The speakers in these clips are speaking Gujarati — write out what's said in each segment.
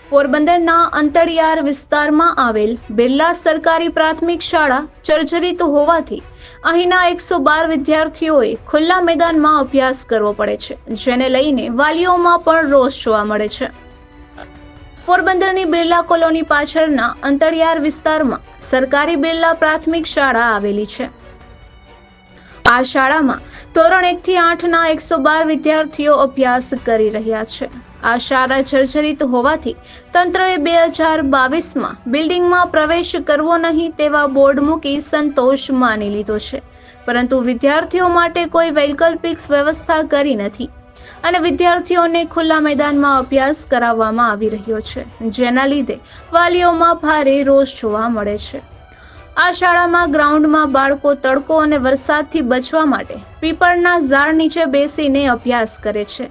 પોરબંદરના અંતરિયાળ વિસ્તારમાં આવેલ બિરલા સરકારી પ્રાથમિક શાળા જર્જરિત હોવાથી અહીંના 112 વિદ્યાર્થીઓએ ખુલ્લા મેદાનમાં અભ્યાસ કરવો પડે છે, જેને લઈને વાલીઓમાં પણ રોષ જોવા મળે છે। પોરબંદરની બિરલા કોલોની પાછળના અંતરિયાળ વિસ્તારમાં સરકારી બિરલા પ્રાથમિક શાળા આવેલી છે। આ શાળામાં ધોરણ 1 થી 8ના 112 વિદ્યાર્થીઓ અભ્યાસ કરી રહ્યા છે। આ શાળા જર્જરિત હોવાથી તંત્રએ 2022માં બિલ્ડિંગમાં પ્રવેશ કરવો નહીં તેવા બોર્ડ મૂકી સંતોષ માની લીધો છે, પરંતુ વિદ્યાર્થીઓ માટે કોઈ વૈકલ્પિક વ્યવસ્થા કરી નથી અને વિદ્યાર્થીઓને ખુલ્લા મેદાનમાં અભ્યાસ કરાવવામાં આવી રહ્યો છે, જેના લીધે વાલીઓમાં ભારે રોષ જોવા મળે છે। આ શાળામાં ગ્રાઉન્ડમાં બાળકો તડકો અને વરસાદથી બચવા માટે પીપળના ઝાડ નીચે બેસીને અભ્યાસ કરે છે।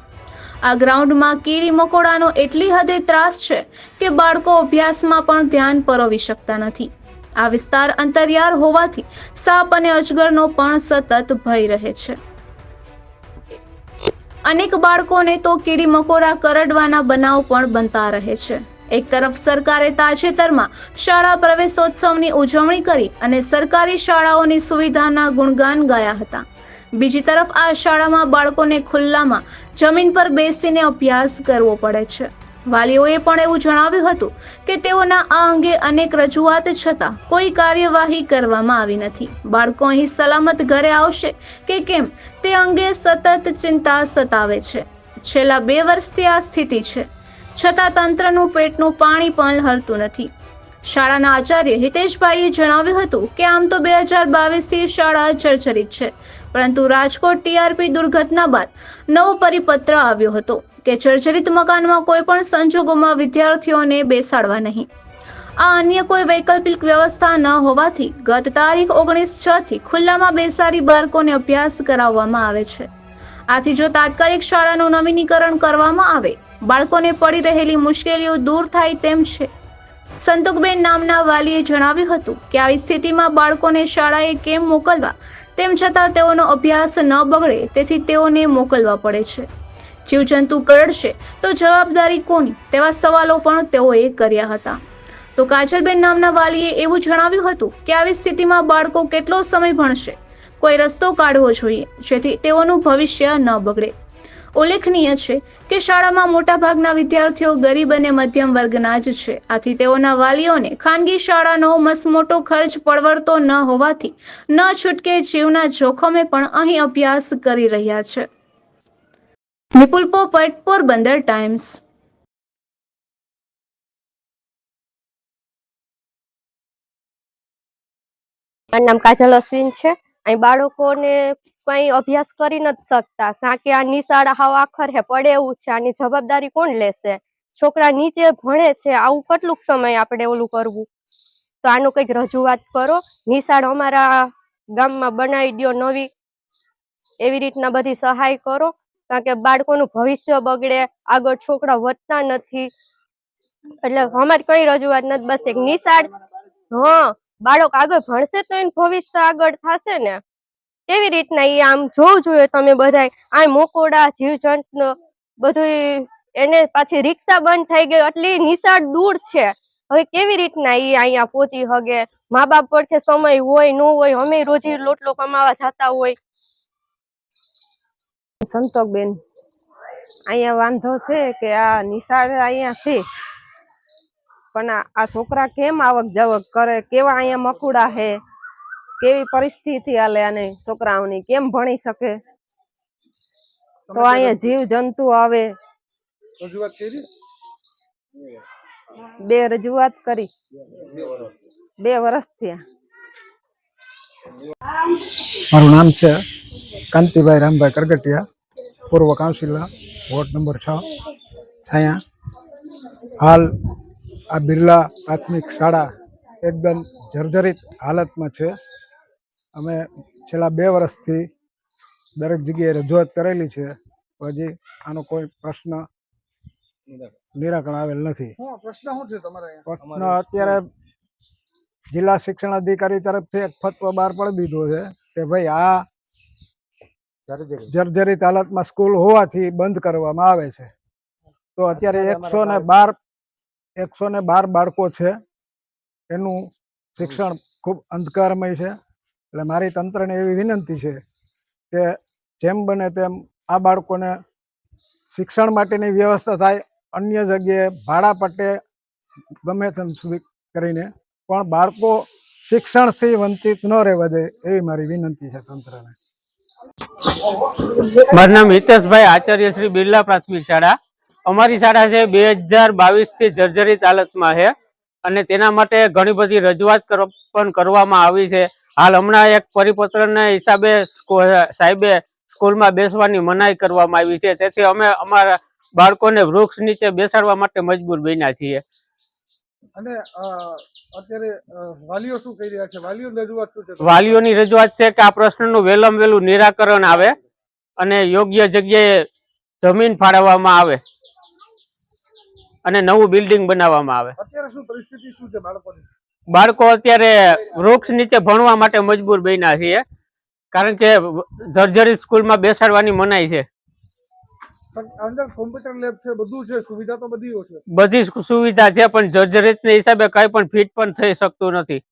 આ ગ્રાઉન્ડમાં કીડી મકોડાનો એટલી હદે ત્રાસ છે કે બાળકો અભ્યાસમાં પણ ધ્યાન પરોવી શકતા નથી। આ વિસ્તાર અંતરિયાળ હોવાથી સાપ અને અજગરનો પણ સતત ભય રહે છે। અનેક બાળકોને તો કીડી મકોડા કરડવાના બનાવ પણ બનતા રહે છે। એક તરફ સરકારે તાજેતરમાં શાળા પ્રવેશોત્સવની ઉજવણી કરી અને સરકારી શાળાઓની સુવિધાના ગુણગાન ગાયા હતા, બીજી તરફ આ શાળામાં બાળકોને ખુલ્લામાં જમીન પર બેસીને અભ્યાસ કરવો પડે છે। વાલીઓએ પણ એવું જણાવ્યું હતું કે તેઓના આ અંગે અનેક રજૂઆત છતાં કોઈ કાર્યવાહી કરવામાં આવી નથી। બાળકો અહીં સલામત ઘરે આવશે કે કેમ તે અંગે સતત ચિંતા સતાવે છે। છેલ્લા 2 વર્ષથી આ સ્થિતિ છે, છતાં તંત્રનું પેટનું પાણી પણ હલતું નથી। શાળાના આચાર્ય હિતેશભાઈએ જણાવ્યું હતું કે આમ તો 2022થી શાળા જર્જરિત છે, પરંતુ રાજકોટ ટીઆરપી દુર્ઘટના બાદ નવો પરિપત્ર આવ્યો હતો કે જર્જરિત મકાનમાં કોઈ પણ સંજોગોમાં વિદ્યાર્થીઓને બેસાડવા નહીં। આ અન્ય કોઈ વૈકલ્પિક વ્યવસ્થા ન હોવાથી ગત તારીખ 19/6થી ખુલ્લામાં બેસાડી બાળકોને અભ્યાસ કરાવવામાં આવે છે। આથી જો તાત્કાલિક શાળાનું નવીનીકરણ કરવામાં આવે, બાળકોને પડી રહેલી મુશ્કેલીઓ દૂર થાય તેમ છે। સંતોકબેન નામના વાલીએ જણાવ્યું હતું કે આવી સ્થિતિમાં બાળકોને શાળાએ કેમ મોકલવા, તેમ છતાં તેઓનો અભ્યાસ ન બગડે તેથી તેઓને મોકલવા પડે છે। જીવજંતુ કરડશે તો જવાબદારી કોની, તેવા સવાલો પણ તેઓએ કર્યા હતા। તો કાજલબેન નામના વાલીએ એવું જણાવ્યું હતું કે આવી સ્થિતિમાં બાળકો કેટલો સમય ભણશે, કોઈ રસ્તો કાઢવો જોઈએ જેથી તેઓનું ભવિષ્ય ન બગડે। ઉલ્લેખનીય છે કે શાળામાં મોટાભાગના વિદ્યાર્થીઓ ગરીબ અને મધ્યમ વર્ગના જ છે, આથી તેઓના વાલીઓને ખાનગી શાળાનો મસમોટો ખર્ચ પરવડતો ન હોવાથી ન છૂટકે જીવના જોખમે પણ અહીં અભ્યાસ કરી રહ્યા છે। નિપુલ પોપટ, પોરબંદર ટાઈમ્સ। મારું નામ કાજલ અશ્વિન છે। અહીં બાળકોને કઈ અભ્યાસ કરી નથી શકતા, કારણ કે આ નિશાળા હાવ આખર હે પડે એવું છે। આની જવાબદારી કોણ લેશે? છોકરા નીચે ભણે છે, આવું કેટલુંક સમય આપણે ઓલું કરવું? તો આનું કંઈક રજૂઆત કરો। નિશાળ અમારા ગામમાં બનાવી દો નવી, એવી રીતના બધી સહાય કરો, કારણ કે બાળકોનું ભવિષ્ય બગડે, આગળ છોકરા વધતા નથી। એટલે અમારી કઈ રજૂઆત નથી, બસ એક નિશાળ, બાળક આગળ ભણશે તો એનું ભવિષ્ય આગળ થશે ને। કેવી રીતના એ આમ જોવું જોઈએ તમે બધાય, આ મોકોડા જીવજંતુ બધું, એને પાછી રિક્ષા બંધ થઈ ગઈ, એટલી નિશાળ દૂર છે, હવે કેવી રીતના એ અહીંયા પહોંચી હગે? મા બાપ પડખે સમય હોય ન હોય, અમે રોજી લોટલો કમાવા જતા હોય। સંતોકબેન, અહીંયા વાંધો છે કે આ નિશાળ અહીંયા છે, પણ આ છોકરા કેમ આવક જાવક કરે, કેવા અહીંયા મકુડા હે, કેવી પરિસ્થિતિ હાલે આને છોકરાઓની, કેમ ભણી શકે? તો અહીંયા જીવ જંતુ આવે। બે રજૂઆત કરી, 2 વર્ષ થયા। મારું નામ છે કાંતિભાઈ રામભાઈ કરગટિયા, પૂર્વ કાઉન્સિલર, વોર્ડ નંબર 6 છાયા। હાલ આ બિરલા પ્રાથમિક શાળા એકદમ જર્જરિત હાલતમાં છે। અમે છેલ્લા 2 વર્ષથી દરેક જગ્યાએ રજૂઆત કરેલી છે, હજી આનો કોઈ પ્રશ્ન નિરાકરણ આવેલ નથી। પ્રશ્ન અત્યારે જિલ્લા શિક્ષણ અધિકારી તરફથી એક ફતવો બહાર પાડી દીધો છે કે ભાઈ આ જર્જરિત હાલતમાં સ્કૂલ હોવાથી બંધ કરવામાં આવે છે। તો અત્યારે 112 112 બાળકો છે, એનું શિક્ષણ ખૂબ અંધકારમય છે. એટલે મારી તંત્રને એવી વિનંતી છે કે જેમ બને તેમ આ બાળકોને શિક્ષણ માટેની વ્યવસ્થા થાય, અન્ય જગ્યાએ ભાડા પટ્ટે ગમે તેમ કરીને પણ બાળકો શિક્ષણથી વંચિત ન રહેવા દે એવી મારી વિનંતી છે તંત્રને. મારું નામ હિતેશભાઈ, આચાર્ય શ્રી બિરલા પ્રાથમિક શાળા. અમારી શાળા છે 2022 થી જર્જરિત હાલતમાં છે અને તેના માટે ઘણી બધી રજૂઆત પણ કરવામાં આવી છે. હાલ હમણાં એક પરિપત્રના હિસાબે સાહેબે સ્કૂલમાં બેસવાની મનાઈ કરવામાં આવી છે. તેથી અમે અમારા બાળકોને વૃક્ષ નીચે બેસાડવા માટે મજબૂર બન્યા છીએ. અને અત્યારે વાલીઓ શું કહી રહ્યા છે? વાલીઓની રજૂઆત શું છે? વાલીઓની રજૂઆત છે કે આ પ્રશ્નનું વહેલામાં વહેલું નિરાકરણ આવે અને યોગ્ય જગ્યાએ જમીન ફાળવવામાં આવે અને નવું બિલ્ડિંગ બનાવવામાં આવે. અત્યારે શું પરિસ્થિતિ શું છે બાળકોની? બાળકો અત્યારે વૃક્ષ નીચે ભણવા માટે મજબૂર બન્યા છીએ, કારણ કે જર્જરિત સ્કૂલમાં બેસાડવાની મનાઈ છે. અંદર કોમ્પ્યુટર લેબ છે, બધું છે, સુવિધા તો બધી છે, બધી સુવિધા છે, પણ જર્જરિતના હિસાબે કઈ પણ ફિટ પણ થઈ શકતું નથી.